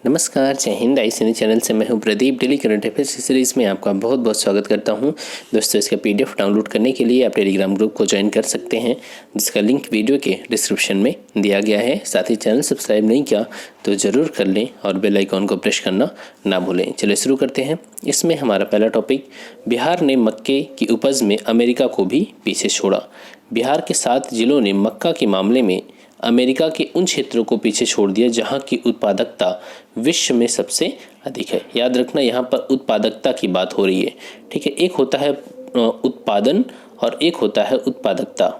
नमस्कार, जय हिंद। आईसीएनए चैनल से मैं हूं Pradeep. Daily current affairs series में आपका बहुत बहुत स्वागत करता हूं। दोस्तों, इसका पीडीएफ डाउनलोड करने के लिए आप टेलीग्राम ग्रुप को ज्वाइन कर सकते हैं, जिसका लिंक वीडियो के डिस्क्रिप्शन में दिया गया है। साथ ही चैनल सब्सक्राइब नहीं किया तो ज़रूर कर लें और बेल आइकॉन को प्रेस करना ना भूलें। चलिए शुरू करते हैं। इसमें हमारा पहला टॉपिक, बिहार ने मक्के की उपज में अमेरिका को भी पीछे छोड़ा। बिहार के 7 जिलों ने मक्का के मामले में अमेरिका के उन क्षेत्रों को पीछे छोड़ दिया जहां की उत्पादकता विश्व में सबसे अधिक है। याद रखना, यहाँ पर उत्पादकता की बात हो रही है। ठीक है, एक होता है उत्पादन और एक होता है उत्पादकता।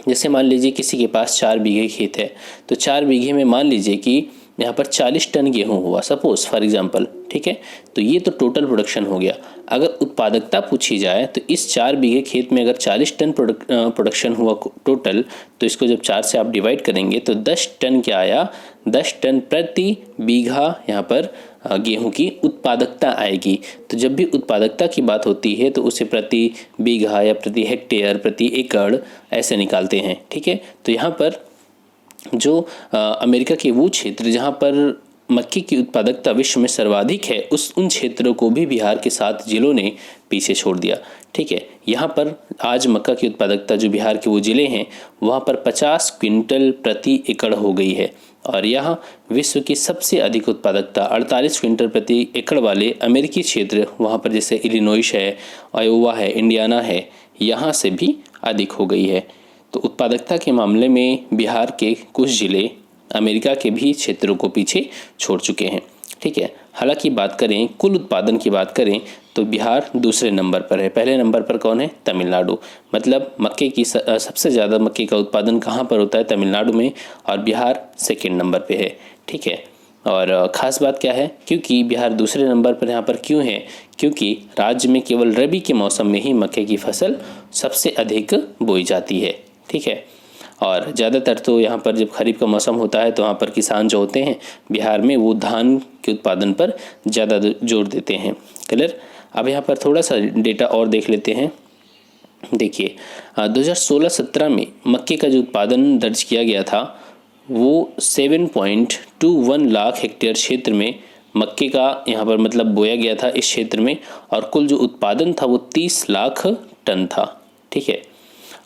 जैसे मान लीजिए किसी के पास 4 बीघे खेत है, तो 4 बीघे में मान लीजिए कि यहाँ पर 40 टन गेहूँ हुआ, सपोज फॉर एग्जांपल। ठीक है, तो ये तो टोटल प्रोडक्शन हो गया। अगर उत्पादकता पूछी जाए तो इस 4 बीघे खेत में अगर 40 टन प्रोडक्शन हुआ टोटल, तो इसको जब 4 से आप डिवाइड करेंगे तो 10 टन क्या आया, 10 टन प्रति बीघा यहाँ पर गेहूं की उत्पादकता आएगी। तो जब भी उत्पादकता की बात होती है तो उसे प्रति बीघा या प्रति हेक्टेयर, प्रति एकड़ ऐसे निकालते हैं। ठीक है, तो यहाँ पर जो अमेरिका के वो क्षेत्र जहाँ पर मक्के की उत्पादकता विश्व में सर्वाधिक है, उन क्षेत्रों को भी बिहार के 7 जिलों ने पीछे छोड़ दिया। ठीक है, यहाँ पर आज मक्का की उत्पादकता जो बिहार के वो ज़िले हैं वहाँ पर 50 क्विंटल प्रति एकड़ हो गई है। और यहाँ विश्व की सबसे अधिक उत्पादकता 48 क्विंटल प्रति एकड़ वाले अमेरिकी क्षेत्र, वहाँ पर जैसे इलिनॉइस है, आयोवा है, इंडियाना है, यहाँ से भी अधिक हो गई है। तो उत्पादकता के मामले में बिहार के कुछ ज़िले अमेरिका के भी क्षेत्रों को पीछे छोड़ चुके हैं। ठीक है, हालांकि बात करें कुल उत्पादन की बात करें तो बिहार दूसरे नंबर पर है। पहले नंबर पर कौन है? तमिलनाडु। मतलब मक्के की सबसे ज़्यादा मक्के का उत्पादन कहाँ पर होता है? तमिलनाडु में। और बिहार सेकेंड नंबर पे है। ठीक है, और ख़ास बात क्या है, क्योंकि बिहार दूसरे नंबर पर यहाँ पर क्यों है? क्योंकि राज्य में केवल रबी के मौसम में ही मक्के की फसल सबसे अधिक बोई जाती है। ठीक है, और ज़्यादातर तो यहाँ पर जब खरीफ का मौसम होता है तो वहाँ पर किसान जो होते हैं बिहार में, वो धान के उत्पादन पर ज़्यादा जोर देते हैं। क्लियर? अब यहाँ पर थोड़ा सा डेटा और देख लेते हैं। देखिए, 2016-17 में मक्के का जो उत्पादन दर्ज किया गया था वो 7.21 लाख हेक्टेयर क्षेत्र में मक्के का यहाँ पर मतलब बोया गया था इस क्षेत्र में, और कुल जो उत्पादन था वो 30 लाख टन था। ठीक है,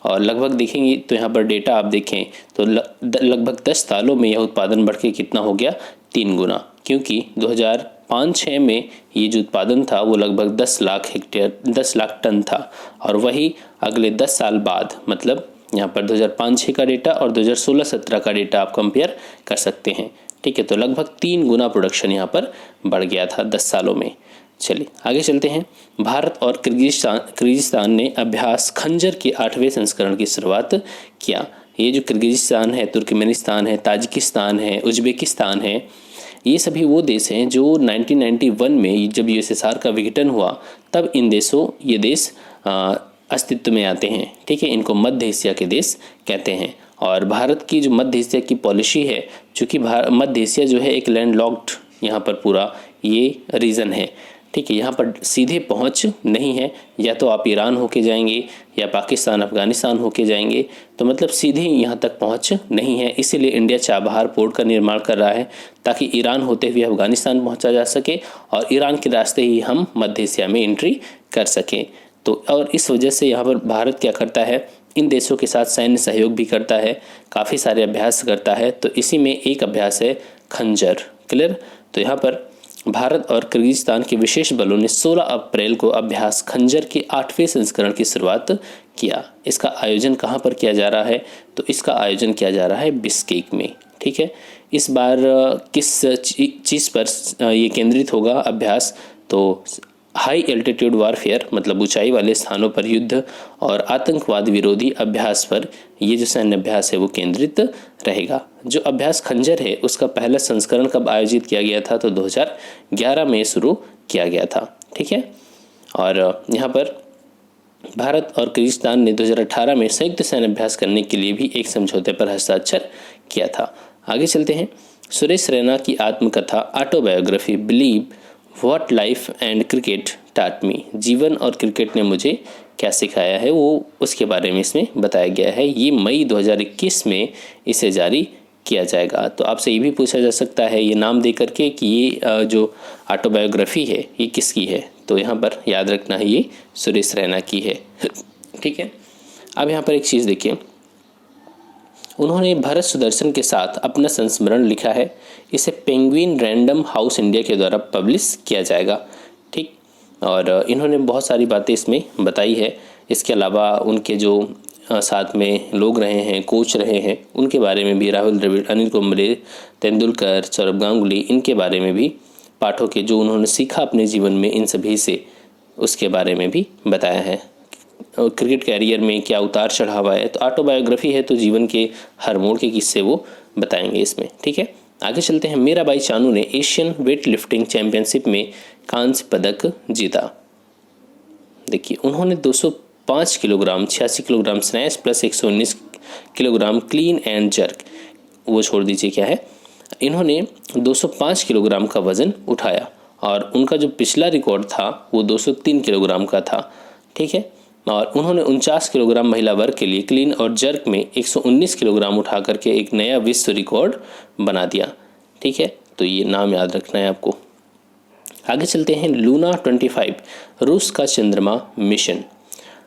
और लगभग देखेंगे तो यहाँ पर डेटा आप देखें तो लगभग 10 सालों में यह उत्पादन बढ़ के कितना हो गया? 3 गुना। क्योंकि 2005-06 में ये जो उत्पादन था वो लगभग 10 लाख हेक्टेयर, 10 लाख टन था, और वही अगले 10 साल बाद, मतलब यहाँ पर 2005-06 का डेटा और 2016-17 का डेटा आप कंपेयर कर सकते हैं। ठीक है, तो लगभग 3 गुना प्रोडक्शन यहाँ पर बढ़ गया था 10 सालों में। चलिए आगे चलते हैं। भारत और किर्गिस्तान ने अभ्यास खंजर के 8वें संस्करण की शुरुआत किया। ये जो किर्गिस्तान है, तुर्कमेनिस्तान है, ताजिकिस्तान है, उज्बेकिस्तान है, ये सभी वो देश हैं जो 1991 में जब यूएसएसआर का विघटन हुआ तब ये देश अस्तित्व में आते हैं। ठीक है, इनको मध्य एशिया के देश कहते हैं। और भारत की जो मध्य एशिया की पॉलिसी है, चूँकि मध्य एशिया जो है एक लैंडलॉक्ड यहाँ पर पूरा ये रीजन है। ठीक है, यहाँ पर सीधे पहुँच नहीं है, या तो आप ईरान होके जाएंगे या पाकिस्तान, अफगानिस्तान होके जाएंगे, तो मतलब सीधे यहाँ तक पहुँच नहीं है। इसीलिए इंडिया चाबहार पोर्ट का निर्माण कर रहा है ताकि ईरान होते हुए अफगानिस्तान पहुँचा जा सके और ईरान के रास्ते ही हम मध्य एशिया में एंट्री कर सकें। तो और इस वजह से यहाँ पर भारत क्या करता है, इन देशों के साथ सैन्य सहयोग भी करता है, काफ़ी सारे अभ्यास करता है। तो इसी में एक अभ्यास है खंजर। क्लियर? तो यहाँ पर भारत और किर्गिस्तान के विशेष बलों ने 16 अप्रैल को अभ्यास खंजर के 8वें संस्करण की शुरुआत किया। इसका आयोजन कहाँ पर किया जा रहा है? तो इसका आयोजन किया जा रहा है बिश्केक में। ठीक है, इस बार किस चीज़ पर ये केंद्रित होगा अभ्यास? तो हाई एल्टीट्यूड वारफेयर, मतलब ऊंचाई वाले स्थानों पर युद्ध और आतंकवाद विरोधी अभ्यास पर ये जो सैन्य अभ्यास है वो केंद्रित रहेगा। जो अभ्यास खंजर है उसका पहला संस्करण कब आयोजित किया गया था? तो 2011 में शुरू किया गया था। ठीक है, और यहाँ पर भारत और किर्गिस्तान ने 2018 में संयुक्त सैन्य अभ्यास करने के लिए भी एक समझौते पर हस्ताक्षर किया था। आगे चलते हैं। सुरेश रैना की आत्मकथा autobiography believe what life and cricket टाट मी, जीवन और क्रिकेट ने मुझे क्या सिखाया है, वो उसके बारे में इसमें बताया गया है। ये मई 2021 में इसे जारी किया जाएगा। तो आपसे ये भी पूछा जा सकता है ये नाम दे करके कि ये जो ऑटोबायोग्राफी है ये किसकी है, तो यहाँ पर याद रखना है ये सुरेश रैना की है। ठीक है, अब यहाँ पर एक चीज़ देखिए, उन्होंने भरत सुदर्शन के साथ अपना संस्मरण लिखा है, इसे पेंगुइन रैंडम हाउस इंडिया के द्वारा पब्लिश किया जाएगा। ठीक, और इन्होंने बहुत सारी बातें इसमें बताई है। इसके अलावा उनके जो साथ में लोग रहे हैं, कोच रहे हैं, उनके बारे में भी, राहुल द्रविड़, अनिल कुंबले, तेंदुलकर, सौरभ गांगुली, इनके बारे में भी, पाठों के जो उन्होंने सीखा अपने जीवन में इन सभी से, उसके बारे में भी बताया है। क्रिकेट कैरियर में क्या उतार चढ़ाव है, तो ऑटोबायोग्राफी है तो जीवन के हर मोड़ के किस्से वो बताएंगे इसमें। ठीक है, आगे चलते हैं। मीराबाई चानू ने एशियन वेट लिफ्टिंग चैंपियनशिप में कांस्य पदक जीता। देखिए, उन्होंने 205 kilogram, 86 kilogram snatch plus 119 kilogram clean and jerk, वो छोड़ दीजिए क्या है, इन्होंने 205 किलोग्राम का वज़न उठाया और उनका जो पिछला रिकॉर्ड था वो 203 किलोग्राम का था। ठीक है, और उन्होंने 49 किलोग्राम महिला वर्ग के लिए क्लीन और जर्क में 119 किलोग्राम उठा करके एक नया विश्व रिकॉर्ड बना दिया। ठीक है, तो ये नाम याद रखना है आपको। आगे चलते हैं। लूना 25 रूस का चंद्रमा मिशन।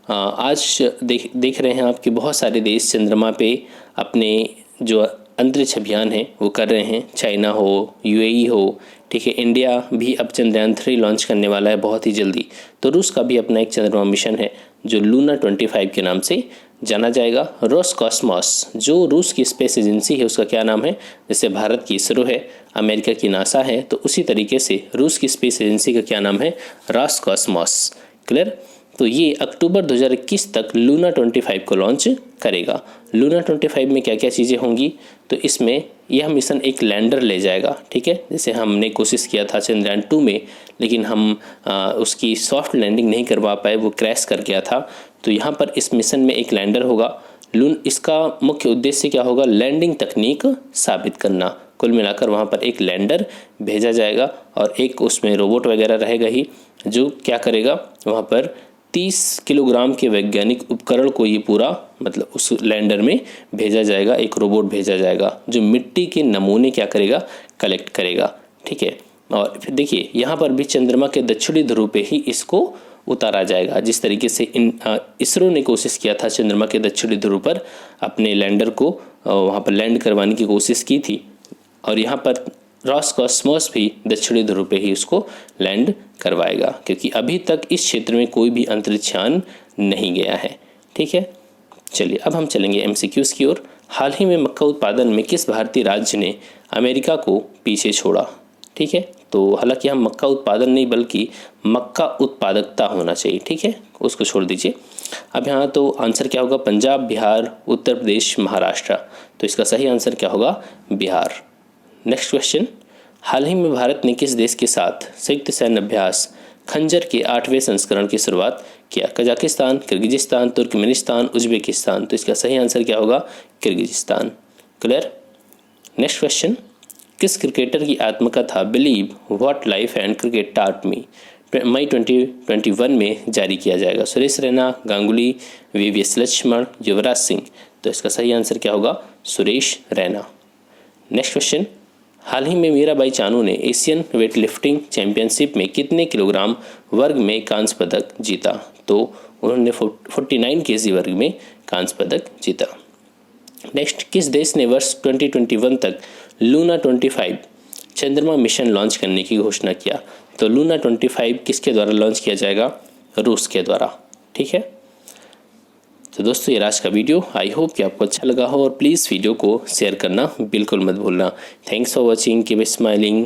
आज देख रहे हैं आप कि बहुत सारे देश चंद्रमा पे अपने जो अंतरिक्ष अभियान है वो कर रहे हैं। चाइना हो, यूएई हो, ठीक है, इंडिया भी अब चंद्रयान 3 लॉन्च करने वाला है बहुत ही जल्दी। तो रूस का भी अपना एक चंद्रमा मिशन है जो लूना 25 के नाम से जाना जाएगा। रोसकॉस्मॉस जो रूस की स्पेस एजेंसी है उसका क्या नाम है, जैसे भारत की इसरो है, अमेरिका की नासा है, तो उसी तरीके से रूस की स्पेस एजेंसी का क्या नाम है, रोसकॉस्मॉस। क्लियर, तो ये अक्टूबर 2021 तक लूना 25 को लॉन्च करेगा। लूना 25 में क्या क्या चीज़ें होंगी, तो इसमें यह मिशन एक लैंडर ले जाएगा। ठीक है, जैसे हमने कोशिश किया था चंद्रयान 2 में, लेकिन हम उसकी सॉफ्ट लैंडिंग नहीं करवा पाए, वो क्रैश कर गया था। तो यहाँ पर इस मिशन में एक लैंडर होगा। इसका मुख्य उद्देश्य क्या होगा, लैंडिंग तकनीक साबित करना। कुल मिलाकर वहाँ पर एक लैंडर भेजा जाएगा और एक उसमें रोबोट वगैरह रहेगा ही, जो क्या करेगा, वहाँ पर 30 किलोग्राम के वैज्ञानिक उपकरण को ये पूरा मतलब उस लैंडर में भेजा जाएगा। एक रोबोट भेजा जाएगा जो मिट्टी के नमूने क्या करेगा, कलेक्ट करेगा। ठीक है, और फिर देखिए यहाँ पर भी चंद्रमा के दक्षिणी ध्रुव पे ही इसको उतारा जाएगा। जिस तरीके से इसरो ने कोशिश किया था चंद्रमा के दक्षिणी ध्रुव पर अपने लैंडर को वहाँ पर लैंड करवाने की कोशिश की थी, और यहाँ पर रोसकॉस्मॉस भी दक्षिणी ध्रुव पे ही उसको लैंड करवाएगा, क्योंकि अभी तक इस क्षेत्र में कोई भी अंतरिक्षयान नहीं गया है। ठीक है, चलिए अब हम चलेंगे एमसीक्यूज़ की ओर। हाल ही में मक्का उत्पादन में किस भारतीय राज्य ने अमेरिका को पीछे छोड़ा। ठीक है, तो हालांकि हम मक्का उत्पादन नहीं बल्कि मक्का उत्पादकता होना चाहिए। ठीक है, उसको छोड़ दीजिए। अब यहाँ तो आंसर क्या होगा, पंजाब, बिहार, उत्तर प्रदेश, महाराष्ट्र। तो इसका सही आंसर क्या होगा, बिहार। नेक्स्ट क्वेश्चन, हाल ही में भारत ने किस देश के साथ संयुक्त सैन्य अभ्यास खंजर के 8वें संस्करण की शुरुआत किया। Kazakhstan, Kyrgyzstan, Turkmenistan, Uzbekistan. तो इसका सही आंसर क्या होगा, किर्गिजिस्तान। क्लियर। नेक्स्ट क्वेश्चन, किस क्रिकेटर की आत्मकथा believe what life and cricket टाट मी मई 2021 में जारी किया जाएगा। सुरेश रैना, गांगुली, वीवीएस लक्ष्मण, युवराज सिंह। तो इसका सही आंसर क्या होगा, सुरेश रैना। नेक्स्ट क्वेश्चन, हाल ही में मीराबाई चानू ने एशियन वेट लिफ्टिंग चैंपियनशिप में कितने किलोग्राम वर्ग में कांस्य पदक जीता। तो उन्होंने 49 kg वर्ग में कांस्य पदक जीता। नेक्स्ट, किस देश ने वर्ष 2021 तक लूना 25 चंद्रमा मिशन लॉन्च करने की घोषणा किया। तो लूना 25 किसके द्वारा लॉन्च किया जाएगा, रूस के द्वारा। ठीक है, तो दोस्तों ये आज का वीडियो, आई होप कि आपको अच्छा लगा हो, और प्लीज़ वीडियो को शेयर करना बिल्कुल मत भूलना। Thanks for watching, keep smiling.